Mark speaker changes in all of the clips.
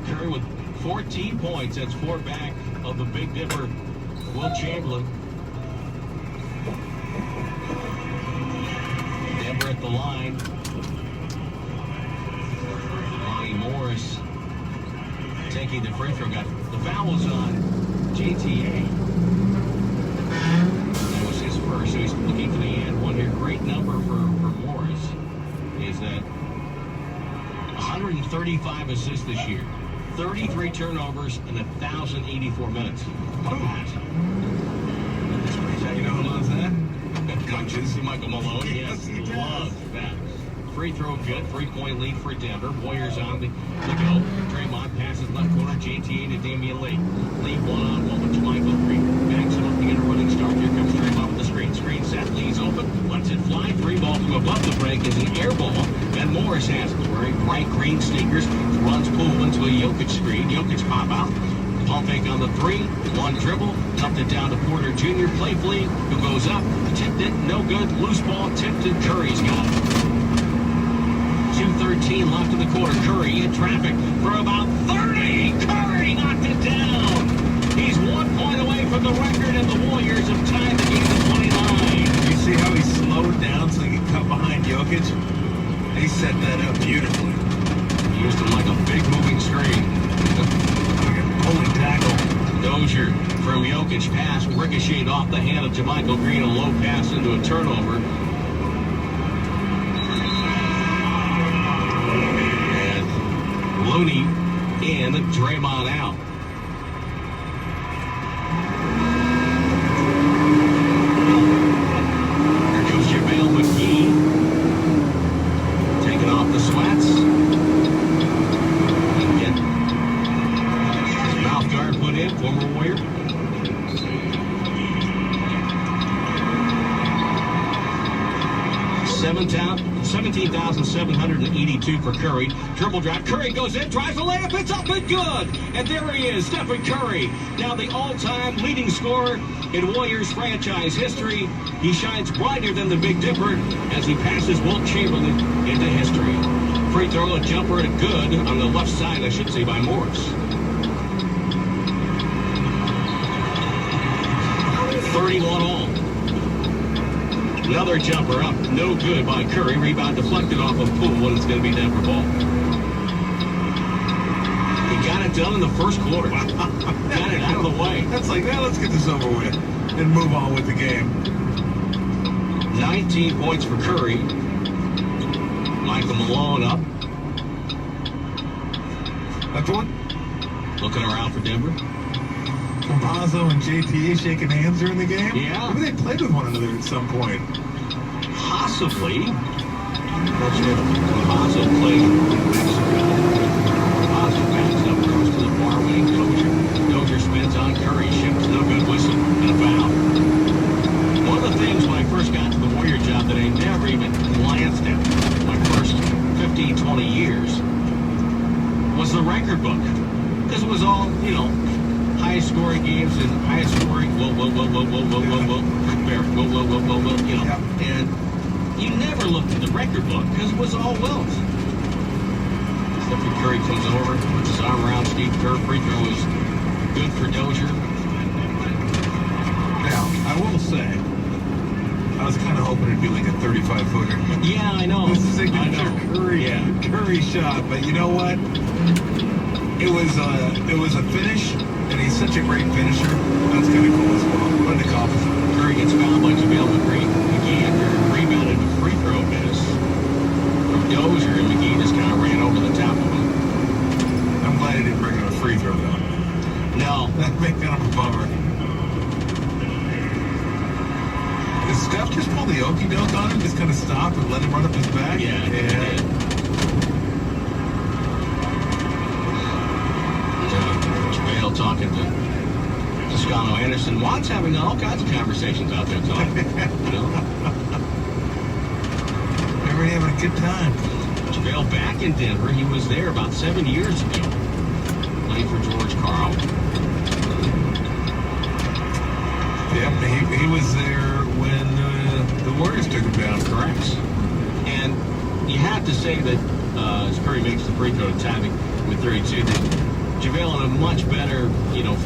Speaker 1: Curry with 14 points. That's 4 back of the Big Dipper, Wilt Chamberlain. Denver at the line. Lonnie Morris taking the free throw. Got the fouls on JTA. That was his first, so he's looking for the and one here. Great number for Morris is that 135 assists this year, 33 turnovers, and 1,084 minutes. What a match.
Speaker 2: You know who loves that?
Speaker 1: Coaches, Michael Malone, yes,
Speaker 2: He
Speaker 1: loves that. Free throw good, 3-point lead for Denver. Warriors on the go. Draymond passes left corner, JTA to Damian Lee. Lee one-on-one with Michael Green. Backs him up to get a running start. Here comes Draymond with the screen. Screen set, Lee's open, lets it fly. 3 ball from above the break is an air ball. And Morris has it. Wearing bright green sneakers, runs pull into a Jokic screen. Jokic pop out. Pump fake on the 3, 1 dribble, tucked it down to Porter Jr. playfully, who goes up, tipped it, no good, loose ball, tipped it, Curry's got it. 2:13 left in the quarter. Curry in traffic for about 30. Curry knocked it down. He's 1 point away from the record, and the Warriors have tied the game at 29.
Speaker 2: You see how he slowed down so he could cut behind Jokic? He set that up beautifully.
Speaker 1: Used him like a big moving screen.
Speaker 2: Holy tackle.
Speaker 1: Dozier from Jokic pass ricocheted off the hand of JaMychal Green. A low pass into a turnover. And Looney in, Draymond out. Here goes JaVale McGee. Taking off the sweats. Guard put in, former Warrior. 17,782 for Curry. Triple drive. Curry goes in, drives the layup. It's up and good. And there he is, Stephen Curry. Now the all-time leading scorer in Warriors franchise history. He shines brighter than the Big Dipper as he passes Wilt Chamberlain into history. Free throw, a jumper, and good on the left side, I should say, by Morris. 31 all. Another jumper up, no good by Curry. Rebound deflected off of Poole, and it's going to be Denver ball. He got it done in the first quarter. Got it out of the way.
Speaker 2: That's like, yeah, let's get this over with and move on with the game.
Speaker 1: 19 points for Curry. Michael Malone up.
Speaker 2: That's one.
Speaker 1: Looking around for Denver.
Speaker 2: Campazzo and JTA shaking hands during the game?
Speaker 1: Yeah.
Speaker 2: Maybe they played with one another at some point.
Speaker 1: Possibly. Campazzo played in Mexico. Campazzo backs up, goes to the far wing. Dozier spins on Curry, ships, no good, whistle, and a foul. One of the things when I first got to the Warrior job that I never even glanced at my first 15, 20 years was the record book. Because it was all, highest scoring games and highest scoring, and you never looked at the record book because it was all Wilt. Stephen Curry comes over, puts his arm around Steve Kerr. Free throw is good for Dozier.
Speaker 2: Now, I will say, I was kind of hoping it'd be like a 35-footer.
Speaker 1: Yeah, I know.
Speaker 2: The signature Curry shot, but you know what? It was a finish. And he's such a great finisher. That's kind of cool as well. What an accomplishment.
Speaker 1: Curry gets fouled by JaVale McGee. McGee rebounded a free throw miss from Dozier, and McGee just kind of ran over the top of him.
Speaker 2: I'm glad he didn't bring in a free throw, though.
Speaker 1: No.
Speaker 2: That made kind of a bummer. Did Steph just pull the okey doke on him? Just kind of stop and let him run up his back?
Speaker 1: Yeah, he did. Talking to Toscano Anderson. Watt's having all kinds of conversations out there talking.
Speaker 2: Everybody having a good time.
Speaker 1: JaVale back in Denver. He was there about 7 years ago. Played for George Karl.
Speaker 2: Yep, he was there when the Warriors took him down.
Speaker 1: Correct. And you have to say that as Curry makes the free throw to tie with 32, JaVale in a much better,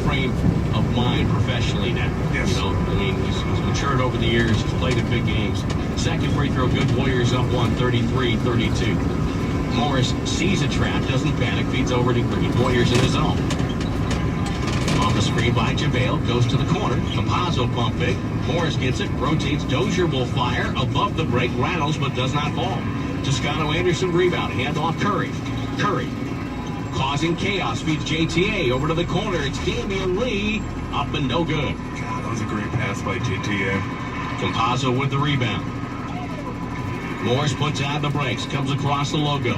Speaker 1: frame of mind professionally now.
Speaker 2: Yes.
Speaker 1: I mean, he's matured over the years. He's played in big games. Second free throw good. Warriors up 33-32. Morris sees a trap, doesn't panic, feeds over to Green. Warriors in his zone. On the screen by JaVale, goes to the corner. Campazzo pump fake. Morris gets it, rotates. Dozier will fire above the break, rattles but does not fall. Toscano Anderson rebound, hand off Curry. Curry causing chaos, feeds JTA over to the corner. It's Damian Lee, up and no good.
Speaker 2: God, that was a great pass by JTA.
Speaker 1: Campazzo with the rebound. Morris puts out the brakes, comes across the logo.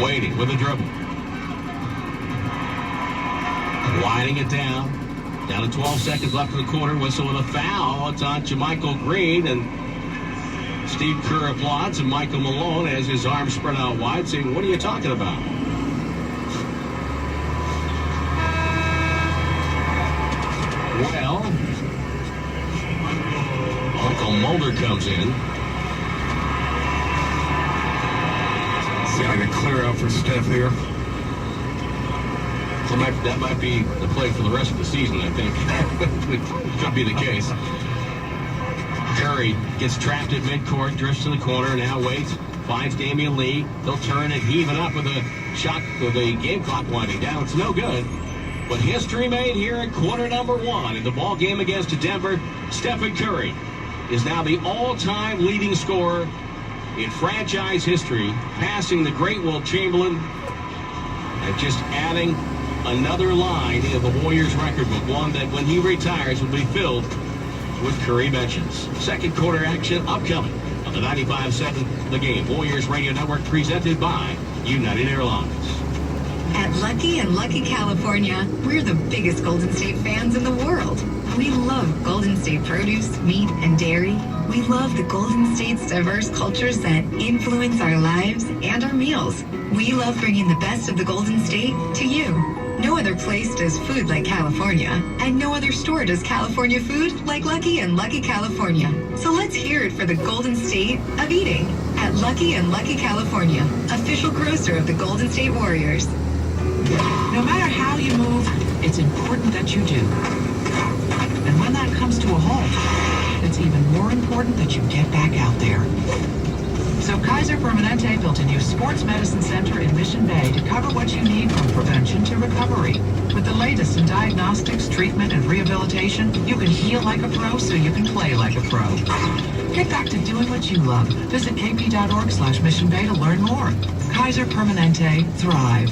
Speaker 1: Waiting with a dribble. Winding it down. Down to 12 seconds left in the quarter. Whistle and a foul. It's on JaMychal Green, and Steve Kerr applauds, and Michael Malone has his arms spread out wide, saying, "What are you talking about?" Well, Uncle Mulder comes in.
Speaker 2: See, I can clear out for Steph here.
Speaker 1: So that might be the play for the rest of the season, I think. Could be the case. Curry gets trapped at midcourt, drifts to the corner, now waits, finds Damian Lee. He'll turn and heave it up with a shot with the game clock winding down. It's no good. But history made here in quarter number one in the ball game against Denver. Stephen Curry is now the all-time leading scorer in franchise history, passing the great Wilt Chamberlain and just adding another line in the Warriors record book, one that when he retires will be filled with Curry mentions. Second quarter action upcoming on the 95.7 The Game Warriors Radio Network, presented by United Airlines.
Speaker 3: At Lucky and Lucky California, we're the biggest Golden State fans in the world. We love Golden State produce, meat, and dairy. We love the Golden State's diverse cultures that influence our lives and our meals. We love bringing the best of the Golden State to you. No other place does food like California, and no other store does California food like Lucky and Lucky California. So let's hear it for the Golden State of eating at Lucky and Lucky California, official grocer of the Golden State Warriors.
Speaker 4: No matter how you move, it's important that you do. And when that comes to a halt, it's even more important that you get back out there. So Kaiser Permanente built a new sports medicine center in Mission Bay to cover what you need from prevention to recovery. With the latest in diagnostics, treatment, and rehabilitation, you can heal like a pro so you can play like a pro. Get back to doing what you love. Visit kp.org/Mission Bay to learn more. Kaiser Permanente, thrive.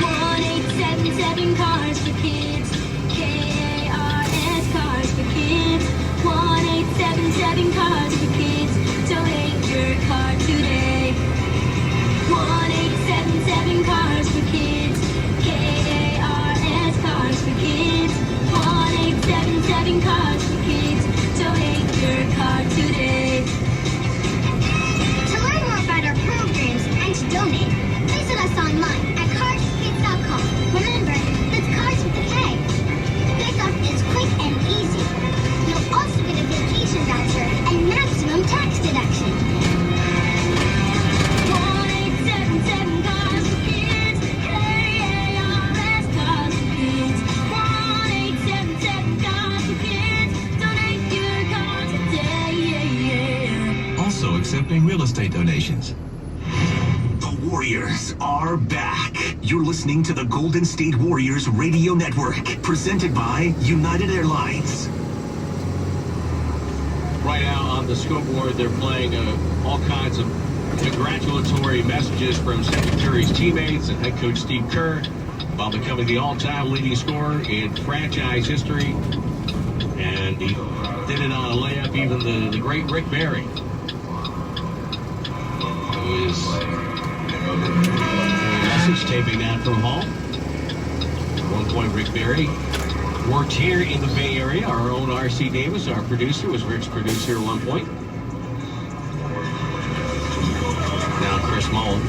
Speaker 5: 1877 Cars for Kids. KARS Cars for Kids. 1877 Cars for Kids. Donate your car today. 1877 Cars for Kids. KARS Cars for Kids. 1877 Cars for Kids. Donate your car today.
Speaker 6: To learn more about our programs and to donate, visit us online at carsforkids.com. Remember, it's Cars with a K. Pickup is quick and easy. You'll also get a vacation voucher and maximum tax deduction.
Speaker 5: 1877 Cars for Kids. KARS Cars for Kids. 1877 Cars for Kids. Donate your car today.
Speaker 7: Also accepting real estate donations.
Speaker 8: The Warriors are back. You're listening to the Golden State Warriors Radio Network, presented by United Airlines.
Speaker 1: Right now on the scoreboard, they're playing all kinds of congratulatory messages from Stephen Curry's teammates and head coach Steve Kerr about becoming the all-time leading scorer in franchise history. And he did it on a layup, even the great Rick Barry, who is message taping that from Hall. At one point, Rick Barry worked here in the Bay Area. Our own R.C. Davis, our producer, was Rick's producer at one point. Now Chris Mullen.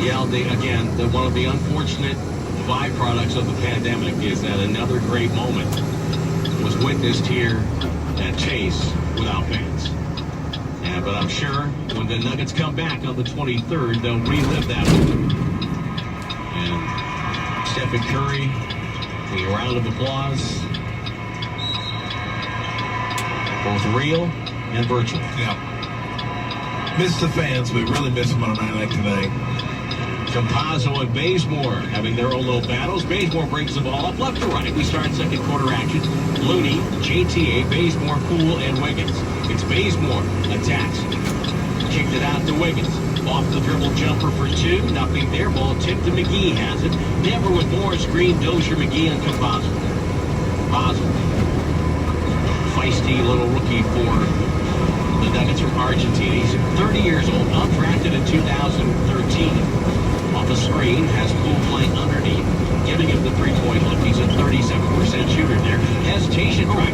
Speaker 1: Yeah, one of the unfortunate byproducts of the pandemic is that another great moment was witnessed here that chase without fans. Yeah, but I'm sure when the Nuggets come back on the 23rd, they'll relive that moment. And Stephen Curry, a round of applause, both real and virtual.
Speaker 2: Yeah. Miss the fans, but really miss them on a night like tonight.
Speaker 1: Campazzo and Bazemore having their own little battles. Bazemore brings the ball up left to right. We start second quarter action. Looney, JTA, Bazemore, Poole, and Wiggins. It's Bazemore attacks. Kicked it out to Wiggins. Off the dribble jumper for two. Nothing there. Ball tipped to McGee has it. Denver with more screen. Dozier, McGee, and Campazzo. Campazzo. Feisty little rookie for the Nuggets from Argentina. He's 30 years old. Undrafted in 2013. Off the screen, has Poole playing underneath, giving him the three-point look. He's a 37% shooter there. Hesitation, right?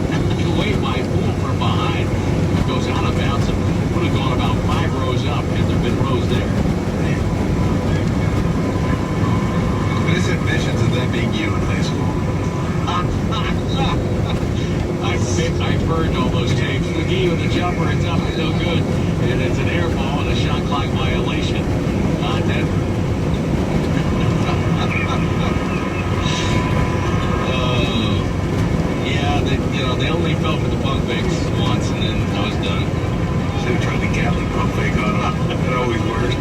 Speaker 1: Way by Poole from behind. Goes out of bounds and would have gone about 5 rows up had there been rows there.
Speaker 2: Innocent visions of that being you in high school.
Speaker 1: I've heard all those tapes. McGee with the jumper, it's up, it's no good. And it's an air ball and a shot clock violation. Denver. They only fell for the pump fakes once, and then I was done.
Speaker 2: So we tried the Catholic pump fake on him. That always works.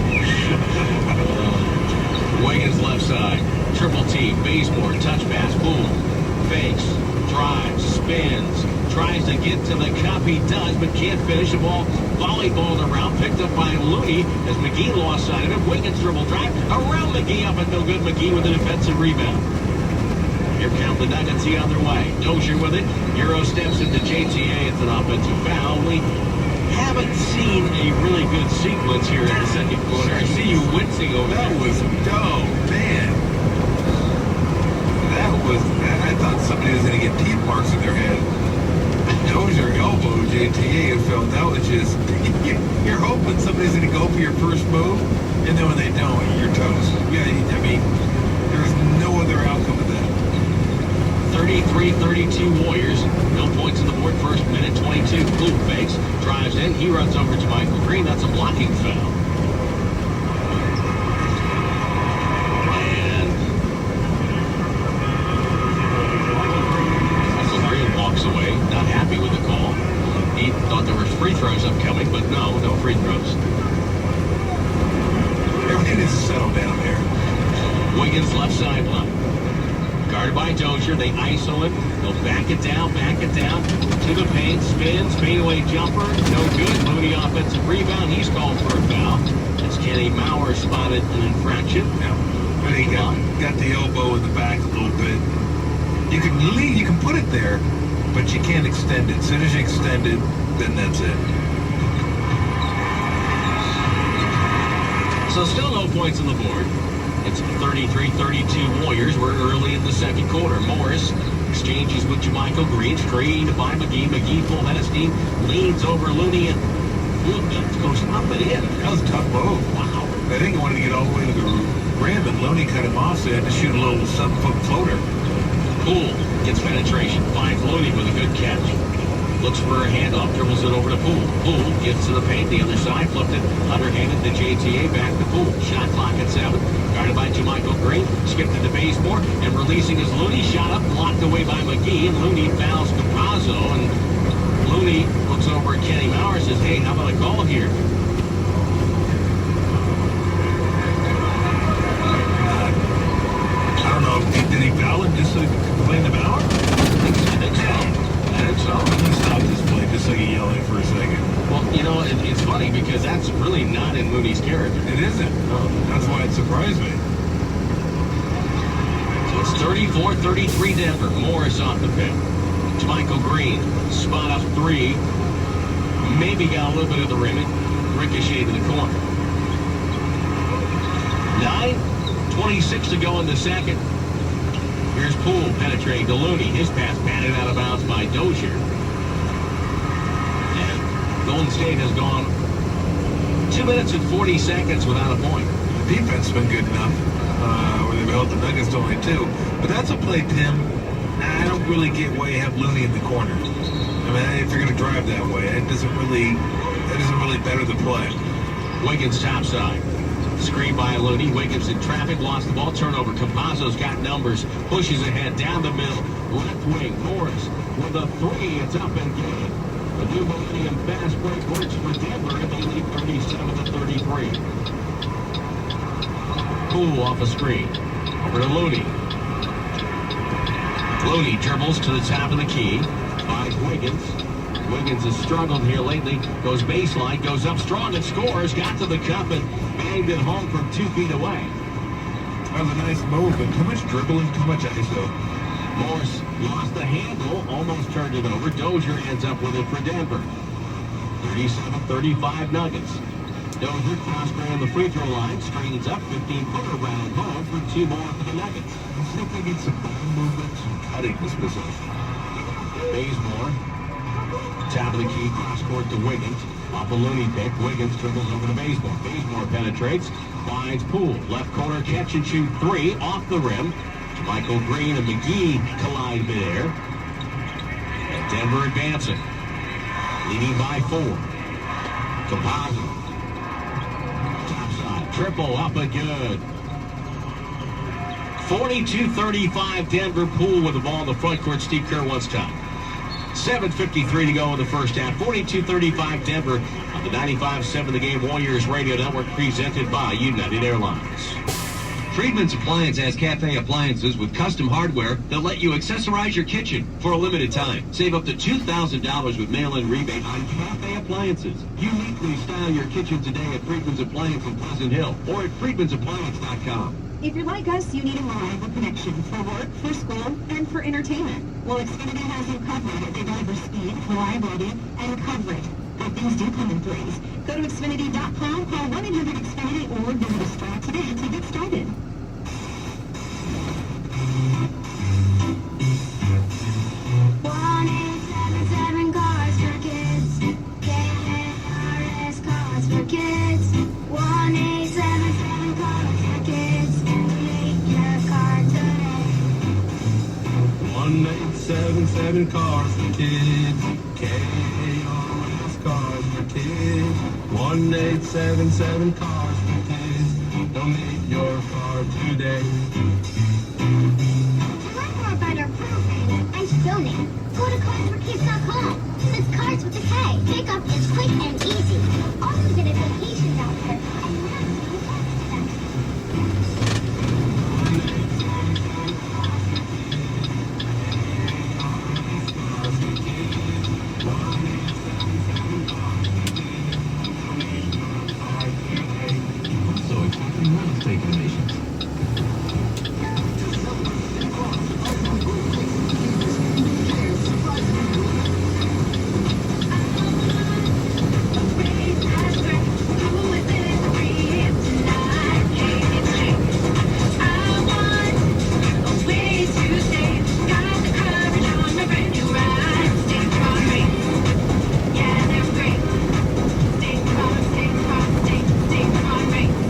Speaker 1: Wiggins left side. Triple T. Bazemore. Touch pass. Poole. Fakes. Drives. Spins. Tries to get to the cup. He does, but can't finish the ball. Volleyballed around. Picked up by Looney as McGee lost sight of it. Wiggins dribble drive. Around McGee up and no good. McGee with a defensive rebound. Here count the Nuggets the other way. Dozier with it. Euro steps into JTA. It's an offensive foul. We haven't seen a really good sequence here in the second quarter. I see you wincing over
Speaker 2: That
Speaker 1: there.
Speaker 2: was dope, man. I thought somebody was going to get teeth marks in their head. Dozier elbow JTA and felt that was just, you're hoping somebody's going to go for your first move, and then when they don't, you're toast. Yeah, I mean, there's no other outcome of that.
Speaker 1: 33-32 Warriors. No points on the board. First minute, 22. Poole fakes, drives in. He runs over to Michael Green. That's a blocking foul. And Michael Green walks away, not happy with the call. He thought there were free throws upcoming, but no free throws.
Speaker 2: Everything needs to settle down there.
Speaker 1: Wiggins left sideline. Guarded by Dozier. They iso it. They'll back it down to the paint. Spins, fadeaway jumper. No good. Looney offensive rebound. He's called for a foul. As Kenny Mauer spotted an infraction.
Speaker 2: Yeah. But he got the elbow in the back a little bit. You can put it there, but you can't extend it. As soon as you extend it, then that's it.
Speaker 1: So still no points on the board. It's 33-32 Warriors. We're early in the second quarter. Morris exchanges with Jermichael Green. Screened by McGee. McGee full head of steam. Leans over Looney and goes up and in.
Speaker 2: That was a tough move.
Speaker 1: Wow.
Speaker 2: I think he wanted to get all the way to the rim, and Looney cut him off, so he had to shoot a little 7-foot floater.
Speaker 1: Poole gets penetration. Finds Looney with a good catch. Looks for a handoff. Dribbles it over to Poole. Poole gets to the paint. The other side. Flipped it. Underhanded to JTA. Back to Poole. Shot clock at 7. Guarded by Jermichael Green. Skipped it to Bazemore. And releasing his Looney. Shot up. Blocked away by McGee. And Looney fouls Campazzo. And Looney looks over at Kenny Mauer and says, hey, how about a call here?
Speaker 2: I don't know. Did he foul him just so he could complain to Mauer?
Speaker 1: I think so.
Speaker 2: I'm going to stop this play just so you yell at it for a second.
Speaker 1: Well, you know, it's funny because that's really not in Looney's character.
Speaker 2: It isn't. That's why it surprised me.
Speaker 1: So it's 34-33 Denver. Morris off the pick. Jermichael Green, spot up 3. Maybe got a little bit of the rim. Ricocheted to the corner. 9:26 to go in the second. Here's Poole penetrating to Looney. His pass batted out of bounds by Dozier. And Golden State has gone 2 minutes and 40 seconds without a point.
Speaker 2: The defense has been good enough, where they've held the Nuggets to only 2. But that's a play, Tim. I don't really get why you have Looney in the corner. I mean, if you're going to drive that way, that doesn't really better the play.
Speaker 1: Wiggins topside. Screen by Looney. Wiggins in traffic, lost the ball. Turnover. Campazzo's got numbers. Pushes ahead down the middle. Left wing. Morris with a three. It's up and good. The new Millennium fast break works for Denver, and they lead 37-33. Poole off a screen. Over to Looney. Looney dribbles to the top of the key. Finds Wiggins. Wiggins has struggled here lately. Goes baseline, goes up strong and scores. Got to the cup and banged it home from 2 feet away.
Speaker 2: That was a nice move, but too much dribbling, too much ISO.
Speaker 1: Morris lost the handle, almost turned it over. Dozier ends up with it for Denver. 37-35 Nuggets. Dozier cross-grade on the free throw line, straightens up, 15-footer round home for 2 more for the Nuggets.
Speaker 2: I think they get some ball movement, some cutting this possession.
Speaker 1: Bazemore, top of the key, cross-court to Wiggins. Off a Looney pick, Wiggins dribbles over to Bazemore. Bazemore penetrates, finds Poole. Left corner catch and shoot three, off the rim. Michael Green and McGee collide midair. And Denver advancing. Leading by 4. Campazzo. Topside. Triple up and good. 42-35 Denver. Poole with the ball in the front court. Steve Kerr wants time. 7:53 to go in the first half. 42-35 Denver on the 95.7 The Game Warriors Radio Network, presented by United Airlines.
Speaker 9: Friedman's Appliance has cafe appliances with custom hardware that let you accessorize your kitchen for a limited time. Save up to $2,000 with mail-in rebate on cafe appliances. Uniquely style your kitchen today at Friedman's Appliance in Pleasant Hill or at friedmansappliance.com.
Speaker 10: If you're like us, you need a reliable connection for work, for school, and for entertainment. Well, Xfinity has you covered. They deliver speed, reliability, and coverage. But things do come in threes. Go to Xfinity.com, call 1-800-XFINITY, or visit a store today to get started.
Speaker 5: Cars for kids. KARS Cars for kids. 1-877 Cars for kids. Make your car today.
Speaker 2: 1-877 Cars for Kids. KARS Cars for Kids. 1-877 Cars for Kids. Donate your car today.
Speaker 6: To learn more about our program and to donate, go to carsforkids.com. That's Cars with a K. Pickup is quick and easy. Also get a vacation voucher and maximum tax deduction.
Speaker 7: Also accepting real estate donations.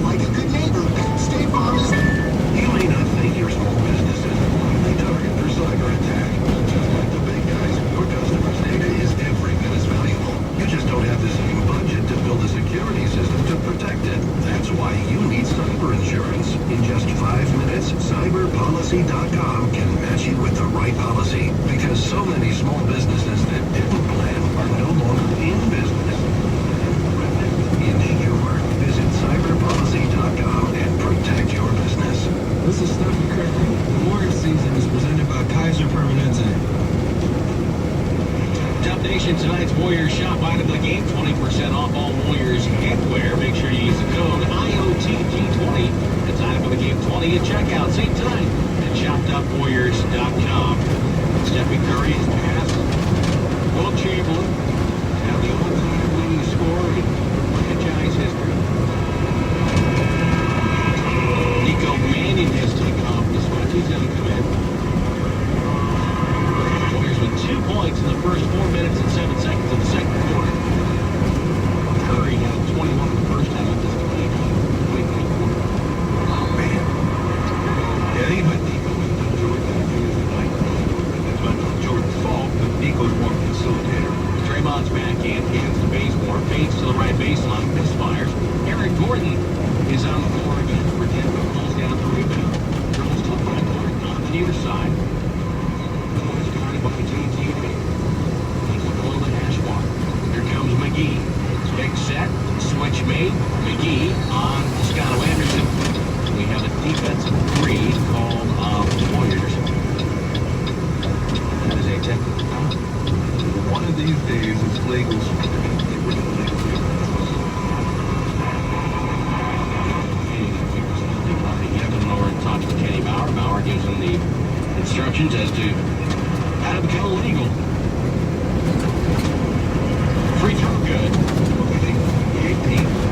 Speaker 8: Like a good neighbor, State Farm is there. You may not think your small business is a likely target for cyber attack. Just like the big guys, your customers' data is every bit as valuable. You just don't have the same budget to build a security system to protect it. That's why you need cyber insurance. In just 5 minutes, cyberpolicy.com can match you with the right policy. Because so many small businesses that didn't plan are no longer in business. Insure. Visit cyberpolicy.com and protect your business.
Speaker 2: This is Stephen Curry. The Warriors season is presented by Kaiser Permanente.
Speaker 1: Top Nation, tonight's Warriors shop item of the game, 20% off all Warriors headwear. Make sure you use the code IOTG20. That's item of the game 20 at checkout. Same time at shop.warriors.com. Stephen Curry is passed. Will Chamberlain now the all-time leading scorer in franchise history. Nico Mannion has taken off the switch. He's going to come in. Warriors with 2 points in the first 4 minutes and 7 seconds of the second quarter. Curry had 21 in the first half. Just 20 in the quarter.
Speaker 2: Oh, man. Yeah, they put Nico in Jordan. It's not Jordan's fault, but Nico's more of a facilitator.
Speaker 1: near side. It's guarded by JTA. He's below the hash mark. Here comes McGee. Big set. Switch made. McGee on Scotto Anderson. We have a defensive three called Warriors. That is a technical foul.
Speaker 2: One of these days, it's legal. So they're going to get rid of the legal.
Speaker 1: Over and talks to Kenny Bauer. Bauer gives him the instructions as to how to become illegal. Free throw good. 18.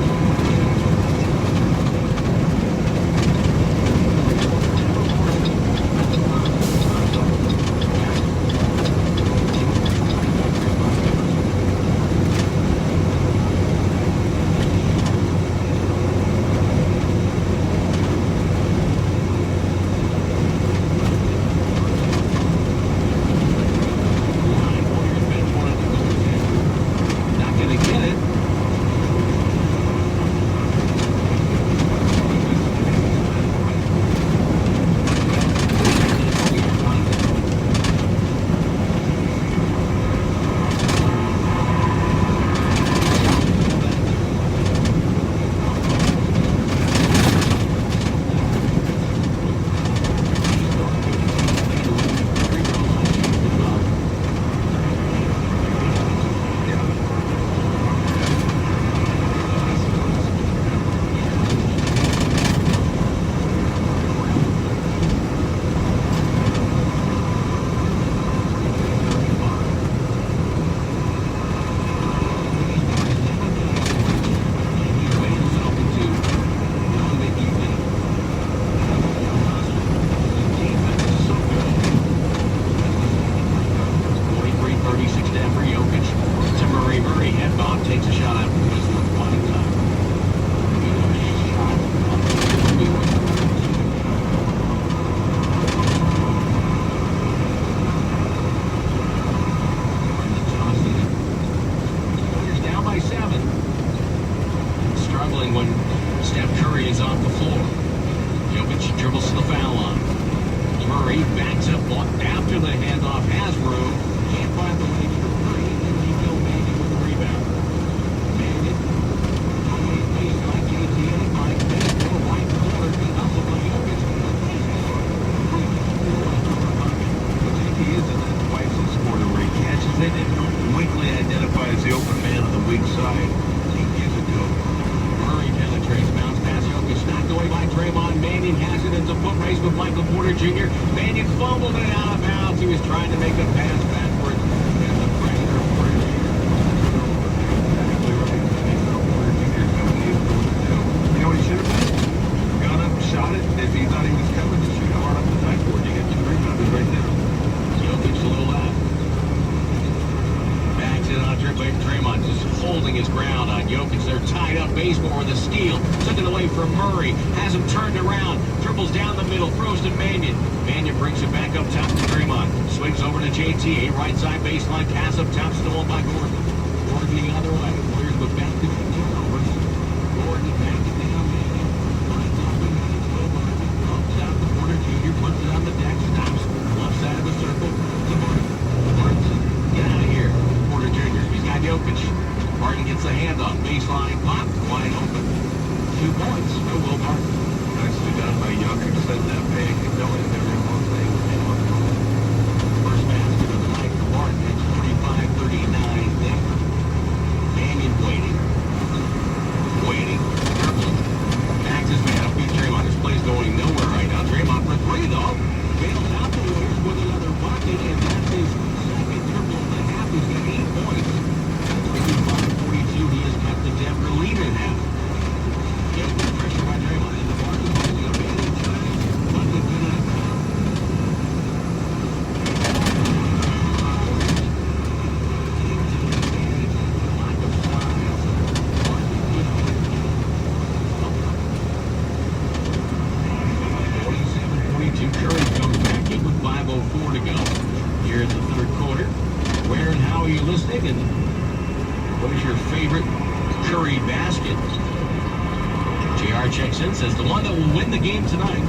Speaker 2: JR checks in, says the one that will win the game tonight.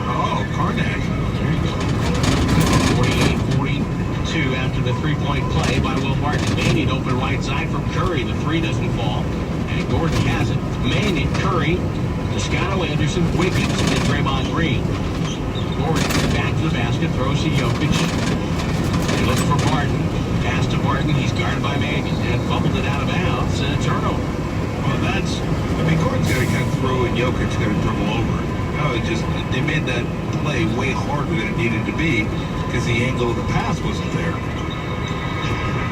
Speaker 2: Oh, Karnak.
Speaker 1: There you go. 48-42 after the three-point play by Will Barton. Mannion open right side from Curry. The three doesn't fall. And Gordon has it. Mannion, Curry, Toscano, Anderson, Wiggins, and Draymond Green. Gordon back to the basket, throws to Jokic. They look for Barton. Pass to Barton. He's guarded by Mannion. And fumbled it out of bounds. And a turnover.
Speaker 2: Well, Gordon's got to kind of throw and Jokic's got to dribble over. They made that play way harder than it needed to be because the angle of the pass wasn't there.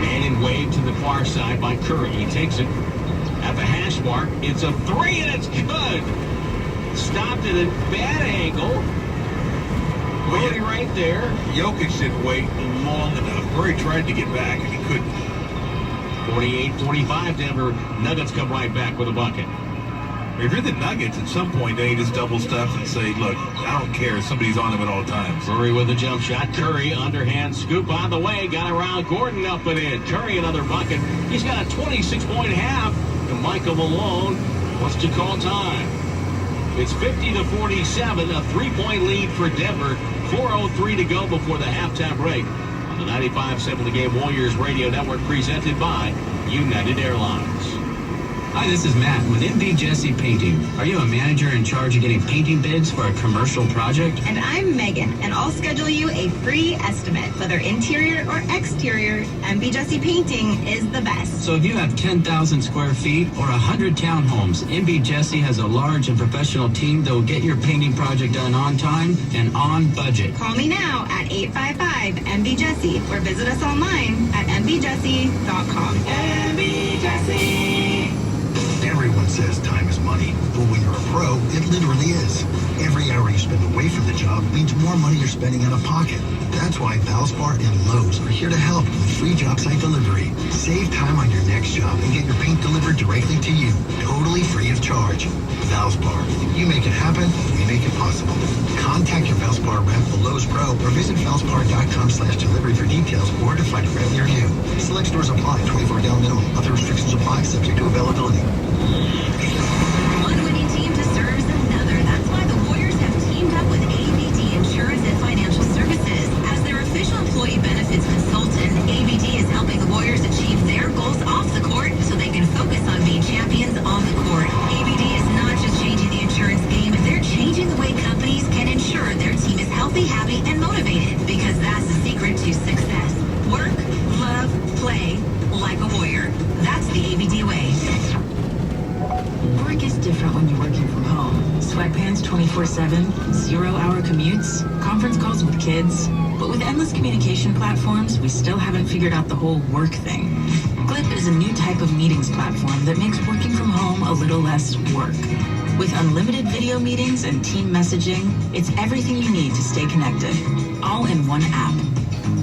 Speaker 1: Mannion waved to the far side by Curry. He takes it at the hash mark. It's a three, and it's good. Stopped at a bad angle. Brody right there.
Speaker 2: Jokic didn't wait long enough. Murray tried to get back, and he couldn't.
Speaker 1: 48-45, Denver Nuggets come right back with a bucket.
Speaker 2: If you're the Nuggets, at some point, they just double steps and say, look, I don't care. Somebody's on him at all times.
Speaker 1: Murray with a jump shot. Curry, underhand scoop on the way. Got around Gordon up and in. Curry, another bucket. He's got a 26-point half. And Michael Malone wants to call time. It's 50-47, a three-point lead for Denver. 4:03 to go before the halftime break. On the 95.7 The Game Warriors Radio Network, presented by United Airlines.
Speaker 11: Hi, this is Matt with MB Jesse Painting. Are you a manager in charge of getting painting bids for a commercial project?
Speaker 3: And I'm Megan, and I'll schedule you a free estimate. Whether interior or exterior, MB Jesse Painting is the best.
Speaker 11: So if you have 10,000 square feet or 100 townhomes, MB Jesse has a large and professional team that will get your painting project done on time and on budget.
Speaker 3: Call me now at 855-MB-JESSE or visit us online at mbjesse.com.
Speaker 4: MB Jesse.
Speaker 8: Everyone says time is money, but when you're a pro, it literally is. Every hour you spend away from the job means more money you're spending out of pocket. That's why Valspar and Lowe's are here to help with free job site delivery. Save time on your next job and get your paint delivered directly to you, totally free of charge. Valspar. You make it happen, we make it possible. Contact your Valspar rep, the Lowe's Pro, or visit valspar.com/delivery for details or to find a rep near you. Select stores apply, 24-hour minimum. Other restrictions apply, subject to availability.
Speaker 3: One winning team deserves another. That's why the Warriors have teamed up with ABD Insurance and Financial Services. As their official employee benefits consultant, ABD is helping the Warriors achieve their goals off the court so they can focus on being champions on the court. ABD is not just changing the insurance game, they're changing the way companies can ensure their team is healthy, happy, and motivated, because that's the secret to success. Work, love, play like a Warrior. That's the ABD way.
Speaker 4: Work is different when you're working from home. Sweatpants 24/7, 0-hour commutes, conference calls with kids. But with endless communication platforms, we still haven't figured out the whole work thing. Glip is a new type of meetings platform that makes working from home a little less work. With unlimited video meetings and team messaging, it's everything you need to stay connected, all in one app.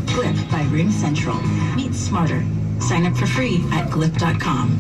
Speaker 4: Glip by RingCentral. Meet smarter. Sign up for free at glip.com.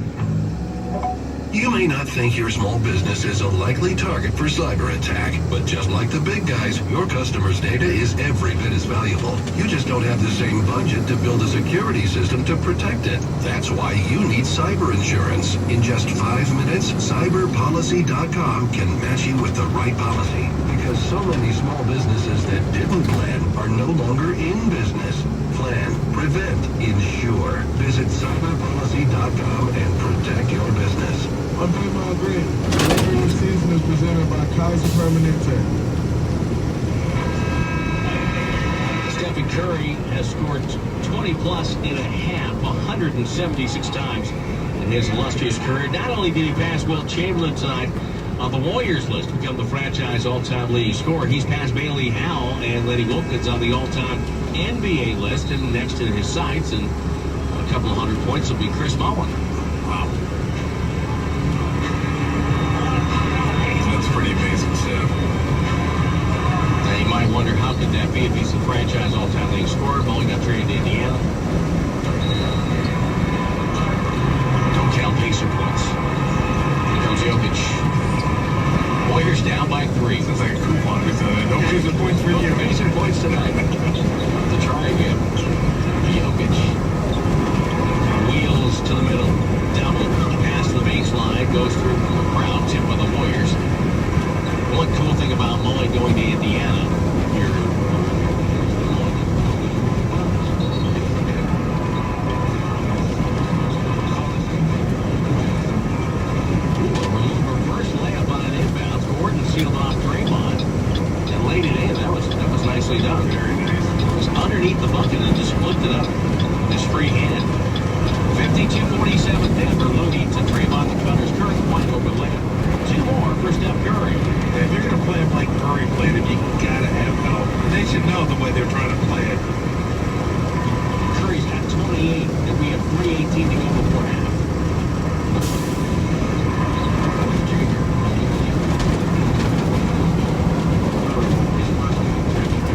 Speaker 8: You may not think your small business is a likely target for cyber attack, but just like the big guys, your customers' data is every bit as valuable. You just don't have the same budget to build a security system to protect it. That's why you need cyber insurance. In just 5 minutes, cyberpolicy.com can match you with the right policy. Because so many small businesses that didn't plan are no longer in business. Plan, prevent, insure. Visit cyberpolicy.com and protect your business.
Speaker 12: I'm Draymond Green. The regular season is presented by Kaiser Permanente.
Speaker 1: Stephen Curry has scored 20-plus in a half, 176 times in his illustrious career. Not only did he pass Wilt Chamberlain tonight on the Warriors list, become the franchise all-time leading scorer, he's passed Bailey Howell and Lenny Wilkins on the all-time NBA list, and next in his sights and a couple of 100 points will be Chris Mullin. Wow.
Speaker 2: That's pretty amazing stuff.
Speaker 1: Now you might wonder, how could that be if he's the franchise all-time leading scorer? Mullin got traded to Indiana. Don't count Pacer points. Here comes Jokic. Warriors down by 3.
Speaker 2: Sounds like a coupon or something. No Pacer points for you.
Speaker 1: No Pacer points tonight. To try again. Jokic. Wheels to the middle. Double. Past the baseline. Goes through the crowd. Tip by the Warriors. One cool thing about Mullin going to Indiana, you're nicely done.
Speaker 2: Very nice.
Speaker 1: It was underneath the bucket and just flipped it up. Just free hand. 52-47 Denver. Looney to Draymond the Cutters. Curry wide open layup. 2 more for Steph Curry.
Speaker 2: If you're going to play him like Curry played him, you got to have help. They should know the way they're trying to play it.
Speaker 1: Curry's got 28, and we have 3:18 to go before half.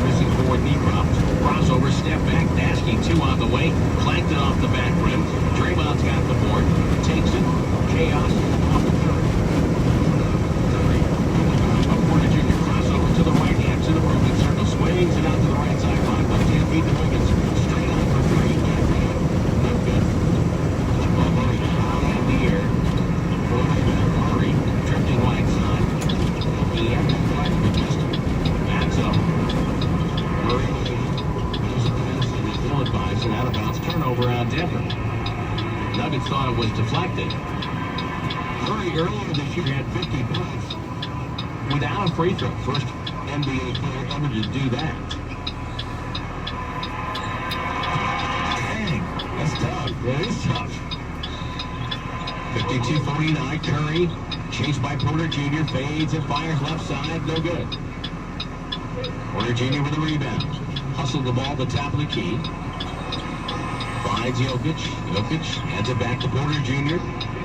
Speaker 1: Missing forward knee prop. Crossover, step back, Dasky 2 on the way. Clanked it off the back rim. Draymond's got the board. Takes it. Chaos off the curve. A Porter Jr. crossover to the right hand to the broken circle. Swings it out to the right sideline. But can't beat the Wiggins. Straight on for 3. No good. Well, Murray high in the air. Murray drifting right side. He had the flag, but just backs up. Murray goes across and is ill-advised and out of bounds. Turnover on Denver. Nuggets thought it was deflected. Murray earlier this year had 50 points without a free throw. First NBA player ever to do that. Dang, that's tough. That is tough. 52-49, Curry, chased by Porter Jr., fades and fires left side, no good. Porter Jr. with a rebound. Hustled the ball to the top of the key. Finds Jokic. Jokic hands it back to Porter Jr.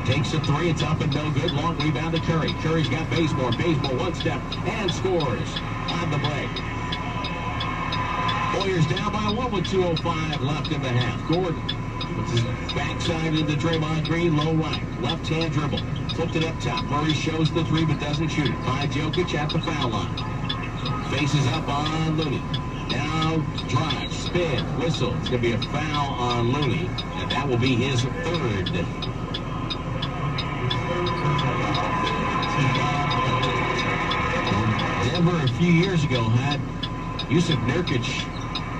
Speaker 1: Takes a 3, it's up and no good. Long rebound to Curry. Curry's got Bazemore. Bazemore 1 step and scores on the break. Warriors down by 1 with 2:05 left in the half. Gordon puts his backside into Draymond Green, low right. Left hand dribble. Flipped it up top. Murray shows the 3 but doesn't shoot it. Finds Jokic at the foul line. Faces up on Looney. Now drive, spin, whistle. It's going to be a foul on Looney, and that will be his 3rd. Denver a few years ago had Yusuf Nurkic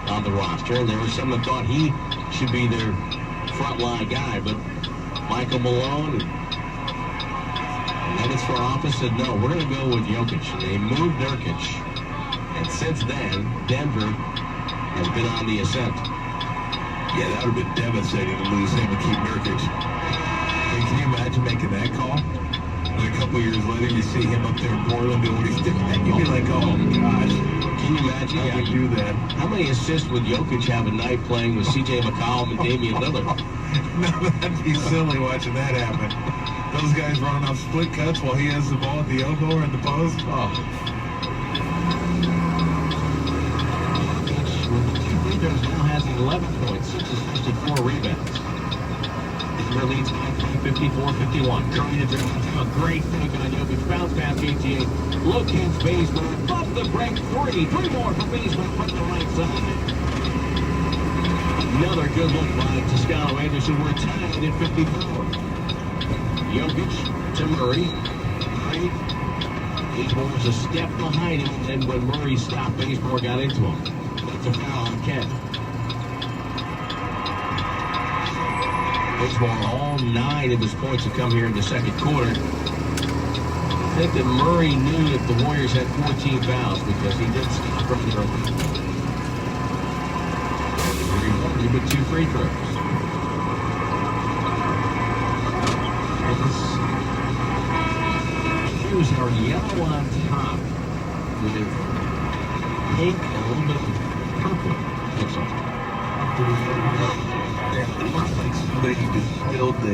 Speaker 1: on the roster, and there were some that thought he should be their frontline guy, but Michael Malone and Nuggets front office said, no, we're going to go with Jokic. And they moved Nurkic, and since then, Denver has been on the ascent.
Speaker 2: Yeah, that would have been devastating to lose him and keep Nurkic. Hey, can you imagine making that call? And a couple years later, you see him up there in Portland doing what he's doing. You'd be like, oh, gosh.
Speaker 1: Can you imagine?
Speaker 2: How do you do that?
Speaker 1: How many assists would Jokic have a night playing with C.J. McCollum and Damian Lillard?
Speaker 2: No, that'd be silly watching that happen. Those guys running off split cuts while he has the ball at the elbow or in the post. Oh.
Speaker 1: Jokic now has 11 points, 6 assists, and 4 rebounds. Denver leads by 54-51. Curry to Draymond. A great fake on Jokic. Bounce pass, JTA. Locates Bazemore. Above the break. 3 more for Bazemore from the right side. Another good look by Toscano Anderson. We're tied at 54. Jokic to Murray. Murray. Bazemore was a step behind him, and when Murray stopped, Bazemore got into him. That's a foul on Kent. Bazemore, all 9 of his points have come here in the second quarter. I think that Murray knew that the Warriors had 14 fouls because he did stop right there. With 2 free throws. Shoes are yellow on top with a pink and a little bit of purple. Looks like.
Speaker 2: It looks like somebody just built a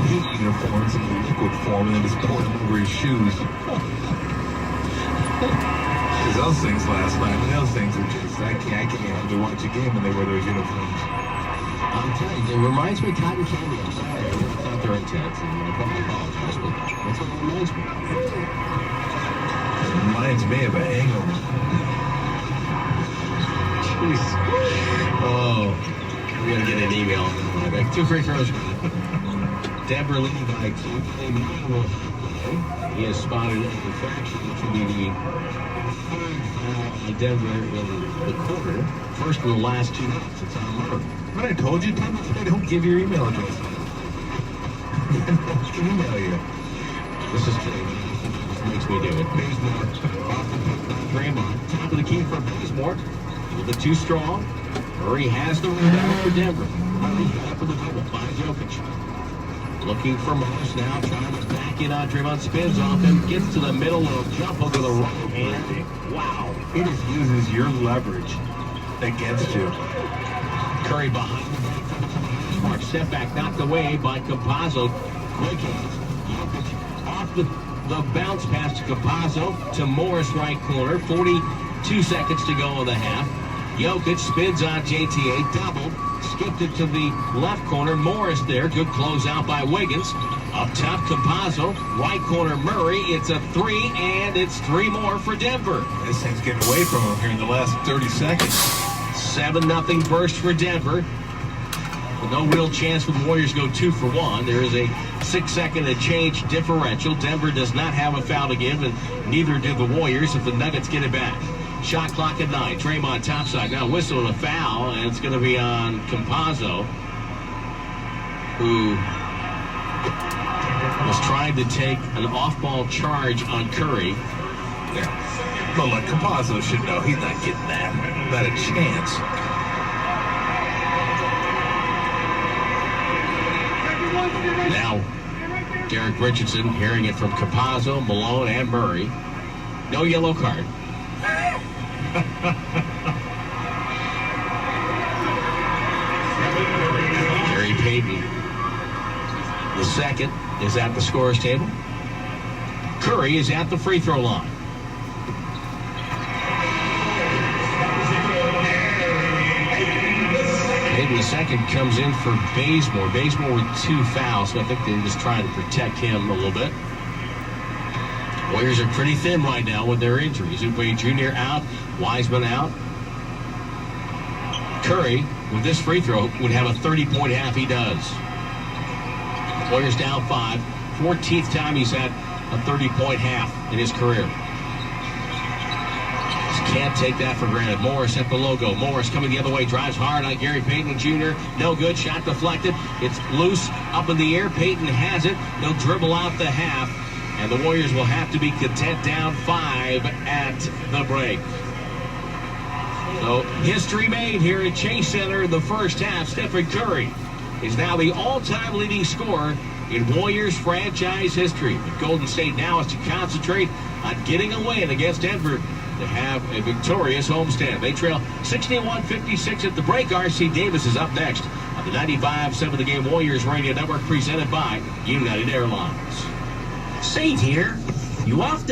Speaker 2: heat uniform in liquid form and then just poured them over his shoes. Because those things last night, those things are just, I can't have to watch a game when they wear those uniforms.
Speaker 1: I'm telling you, it reminds me of cotton candy. I'm sorry, I never thought they were intense, and I probably apologize, but that's what it reminds me of.
Speaker 2: It reminds me of a hangover.
Speaker 1: Jeez. Oh, we're going to get an email. 2 free throws. Denver leading by 2. He has spotted a fraction, which will be the Denver in the quarter. First in the last 2 minutes. It's on Murray.
Speaker 2: But I told you, they don't give your email address. They can email you.
Speaker 1: This is true. This makes me do it. Bazemore off the pick by Draymond. Top of the looking for Bazemore. A little bit too strong. Murray has the rebound for Denver. Murray got up with a double. Finds Jokic. Looking for Morris now. Trying to back in on Draymond. Spins off him. Gets to the middle. Little jump over the right hand. Wow.
Speaker 2: He just uses your leverage against you.
Speaker 1: Curry behind the back. Smart step back. Knocked away by Campazzo. Quick hands. Jokic off the bounce pass to Campazzo to Morris right corner. 42 seconds to go in the half. Jokic spins on JTA, doubled, skipped it to the left corner. Morris there, good closeout by Wiggins. Up top, Campazzo, right corner Murray. It's a three, and it's three more for Denver.
Speaker 2: This thing's getting away from him here in the last 30 seconds.
Speaker 1: 7-0 burst for Denver. With no real chance for the Warriors to go 2 for 1. There is a 6-second and change differential. Denver does not have a foul to give, and neither do the Warriors if the Nuggets get it back. Shot clock at 9. Draymond topside. Now whistling a foul, and it's going to be on Campazzo, who was trying to take an off-ball charge on Curry.
Speaker 2: Yeah. But look, Campazzo should know he's not getting that. Not a chance.
Speaker 1: Now, Derek Richardson hearing it from Campazzo, Malone, and Murray. No yellow card. Gary Payton, the second, is at the scorer's table. Curry is at the free throw line. Payton, the second, comes in for Bazemore. Bazemore with 2 fouls, so I think they're just trying to protect him a little bit. Warriors are pretty thin right now with their injuries. Oubre Jr. out, Wiseman out. Curry, with this free throw, would have a 30-point half. He does. Warriors down 5. 14th time he's had a 30-point half in his career. Just can't take that for granted. Morris at the logo. Morris coming the other way, drives hard on Gary Payton Jr. No good. Shot deflected. It's loose up in the air. Payton has it. He'll dribble out the half. And the Warriors will have to be content down 5 at the break. So history made here at Chase Center in the first half. Stephen Curry is now the all-time leading scorer in Warriors franchise history. But Golden State now has to concentrate on getting a win against Denver to have a victorious homestand. They trail 61-56 at the break. R.C. Davis is up next on the 95.7 The Game Warriors Radio Network, presented by United Airlines.
Speaker 11: Save here. You often